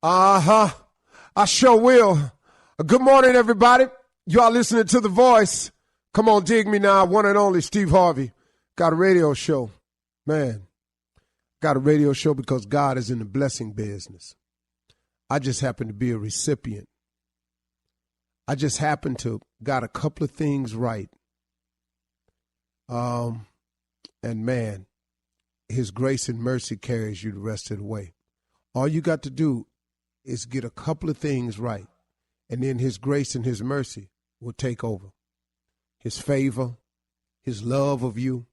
Uh-huh. I sure will. Good morning, everybody. You are listening to The Voice. Come on, dig me now. One and only Steve Harvey. Got a radio show. Man, got a radio show because God is in the blessing business. I just happen to be a recipient. I just happen to got a couple of things right. And man, his grace and mercy carries you the rest of the way. All you got to do is get a couple of things right, and then his grace and his mercy will take over. His favor, his love of you,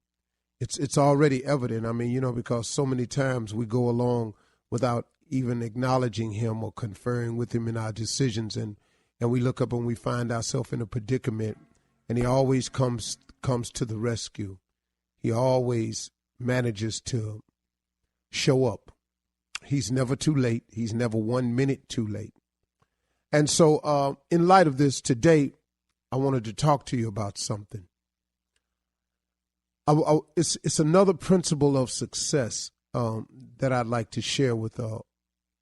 it's already evident. I mean, because so many times we go along without even acknowledging him or conferring with him in our decisions, and we look up and we find ourselves in a predicament, and he always comes to the rescue. He always manages to show up. He's never too late. He's never 1 minute too late. And so in light of this, today, I wanted to talk to you about something. It's another principle of success that I'd like to share with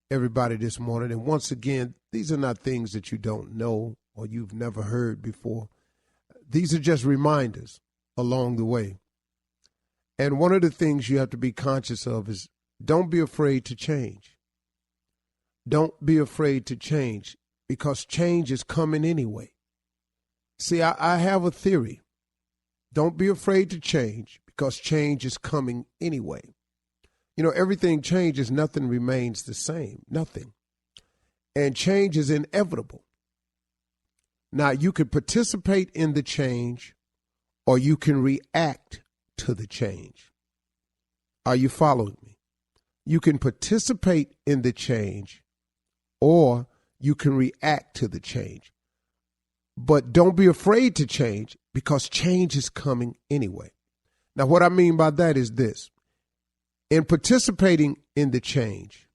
everybody this morning. And once again, these are not things that you don't know or you've never heard before. These are just reminders along the way. And one of the things you have to be conscious of is don't be afraid to change. Don't be afraid to change because change is coming anyway. See, I have a theory. Don't be afraid to change because change is coming anyway. Everything changes, nothing remains the same, nothing. And change is inevitable. Now, you can participate in the change or you can react to the change. Are you following me? You can participate in the change or you can react to the change. But don't be afraid to change because change is coming anyway. Now, what I mean by that is this. In participating in the change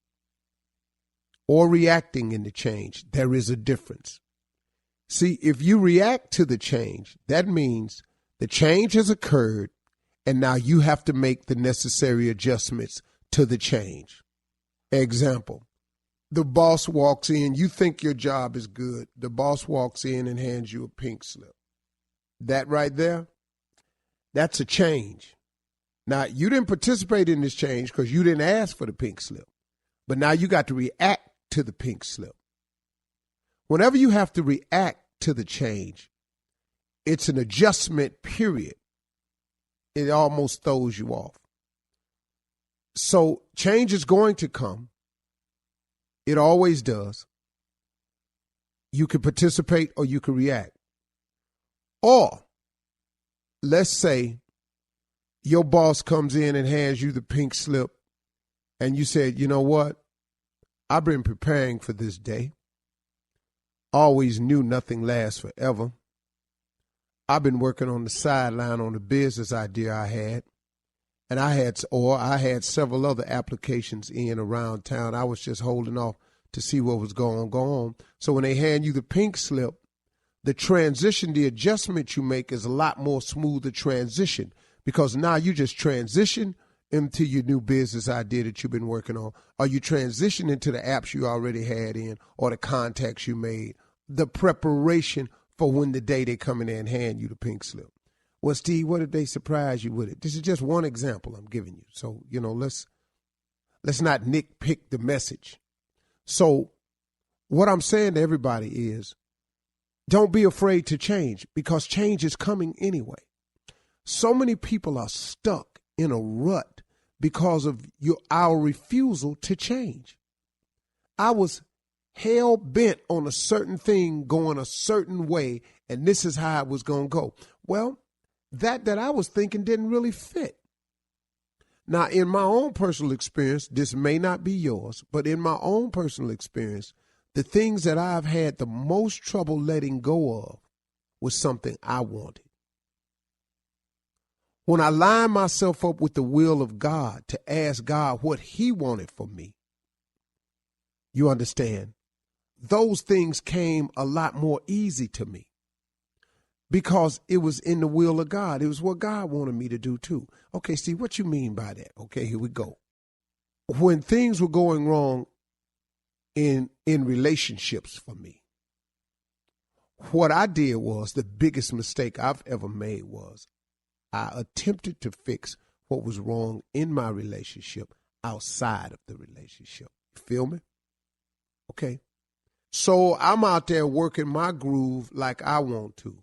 or reacting in the change, there is a difference. See, if you react to the change, that means the change has occurred and now you have to make the necessary adjustments to the change. Example, the boss walks in, you think your job is good. The boss walks in and hands you a pink slip. That right there, that's a change. Now, you didn't participate in this change because you didn't ask for the pink slip. But now you got to react to the pink slip. Whenever you have to react to the change, it's an adjustment period. It almost throws you off. So change is going to come. It always does. You can participate or you can react. Or let's say your boss comes in and hands you the pink slip and you said, you know what? I've been preparing for this day. Always knew nothing lasts forever. I've been working on the sideline on the business idea I had. And I had several other applications in around town. I was just holding off to see what was going on. So when they hand you the pink slip, the transition, the adjustment you make is a lot more smoother transition because now you just transition into your new business idea that you've been working on, or you transition into the apps you already had in or the contacts you made, the preparation for when the day they come in there and hand you the pink slip. Well, Steve, what if they surprise you with it? This is just one example I'm giving you. So, let's not nitpick the message. So what I'm saying to everybody is don't be afraid to change because change is coming anyway. So many people are stuck in a rut because of our refusal to change. I was hell bent on a certain thing going a certain way, and this is how it was going to go. Well, that I was thinking didn't really fit. Now, in my own personal experience, this may not be yours, but in my own personal experience, the things that I've had the most trouble letting go of was something I wanted. When I lined myself up with the will of God to ask God what he wanted for me, you understand, those things came a lot more easy to me because it was in the will of God. It was what God wanted me to do too. Okay, Steve, what you mean by that? Okay, here we go. When things were going wrong in relationships for me. What I did was, the biggest mistake I've ever made was, I attempted to fix what was wrong in my relationship outside of the relationship. You feel me? Okay. So I'm out there working my groove like I want to.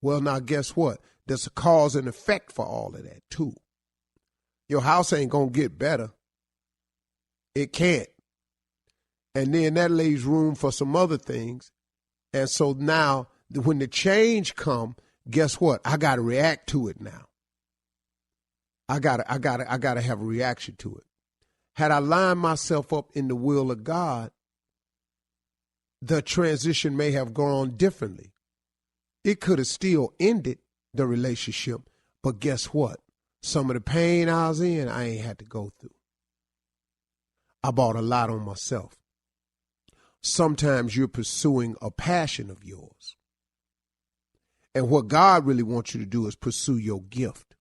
Well, now guess what? There's a cause and effect for all of that too. Your house ain't going to get better. It can't. And then that leaves room for some other things. And so now when the change come, guess what? I got to react to it now. I got to have a reaction to it. Had I lined myself up in the will of God, the transition may have gone differently. It could have still ended the relationship, but guess what? Some of the pain I was in, I ain't had to go through. I bought a lot on myself. Sometimes you're pursuing a passion of yours. And what God really wants you to do is pursue your gift.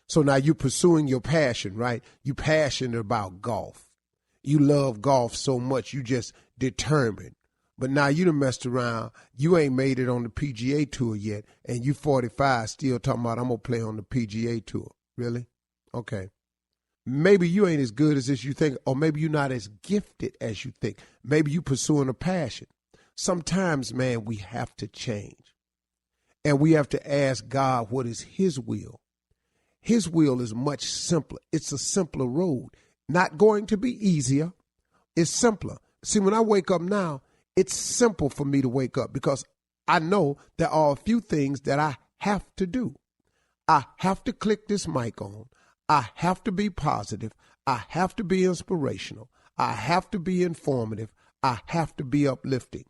So now you're pursuing your passion, right? You're passionate about golf. You love golf so much, you just determined. But now you done messed around. You ain't made it on the PGA Tour yet, and you 45 still talking about, I'm going to play on the PGA Tour. Really? Okay. Maybe you ain't as good as this you think, or maybe you're not as gifted as you think. Maybe you pursuing a passion. Sometimes, man, we have to change. And we have to ask God what is his will. His will is much simpler. It's a simpler road. Not going to be easier. It's simpler. See, when I wake up now, it's simple for me to wake up because I know there are a few things that I have to do. I have to click this mic on. I have to be positive. I have to be inspirational. I have to be informative. I have to be uplifting.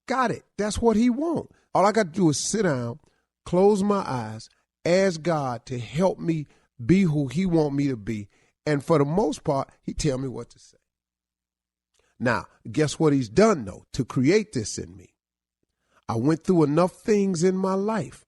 Got it. That's what he wants. All I got to do is sit down, close my eyes, ask God to help me be who he wants me to be. And for the most part, he tell me what to say. Now, guess what he's done, though, to create this in me? I went through enough things in my life.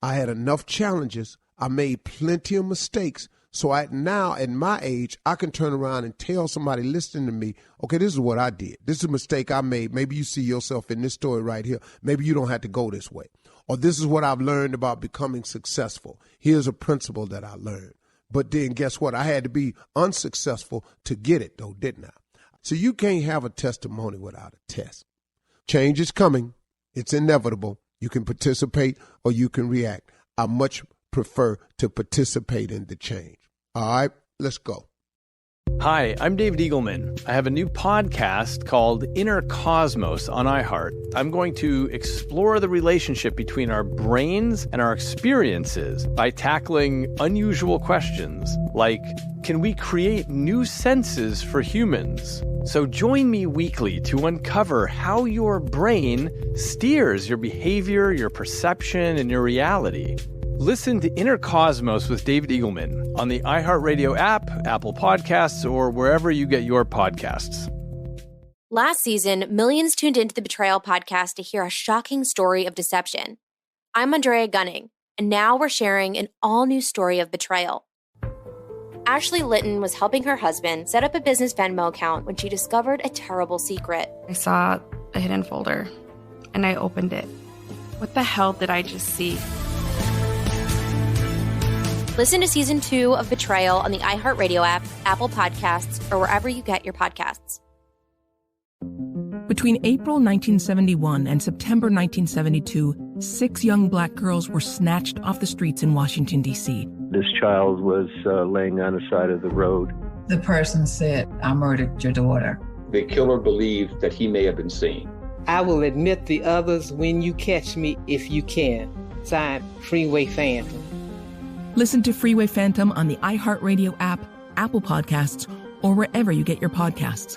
I had enough challenges. I made plenty of mistakes. So now, at my age, I can turn around and tell somebody listening to me, okay, this is what I did. This is a mistake I made. Maybe you see yourself in this story right here. Maybe you don't have to go this way. Or this is what I've learned about becoming successful. Here's a principle that I learned. But then guess what? I had to be unsuccessful to get it, though, didn't I? So you can't have a testimony without a test. Change is coming. It's inevitable. You can participate or you can react. I much prefer to participate in the change. All right, let's go. Hi, I'm David Eagleman. I have a new podcast called Inner Cosmos on iHeart. I'm going to explore the relationship between our brains and our experiences by tackling unusual questions like, can we create new senses for humans? So join me weekly to uncover how your brain steers your behavior, your perception, and your reality. Listen to Inner Cosmos with David Eagleman on the iHeartRadio app, Apple Podcasts, or wherever you get your podcasts. Last season, millions tuned into the Betrayal podcast to hear a shocking story of deception. I'm Andrea Gunning, and now we're sharing an all-new story of betrayal. Ashley Litton was helping her husband set up a business Venmo account when she discovered a terrible secret. I saw a hidden folder, and I opened it. What the hell did I just see? Listen to Season 2 of Betrayal on the iHeartRadio app, Apple Podcasts, or wherever you get your podcasts. Between April 1971 and September 1972, 6 young black girls were snatched off the streets in Washington, D.C. This child was laying on the side of the road. The person said, I murdered your daughter. The killer believed that he may have been seen. I will admit the others when you catch me if you can. Signed, Freeway Phantom. Listen to Freeway Phantom on the iHeartRadio app, Apple Podcasts, or wherever you get your podcasts.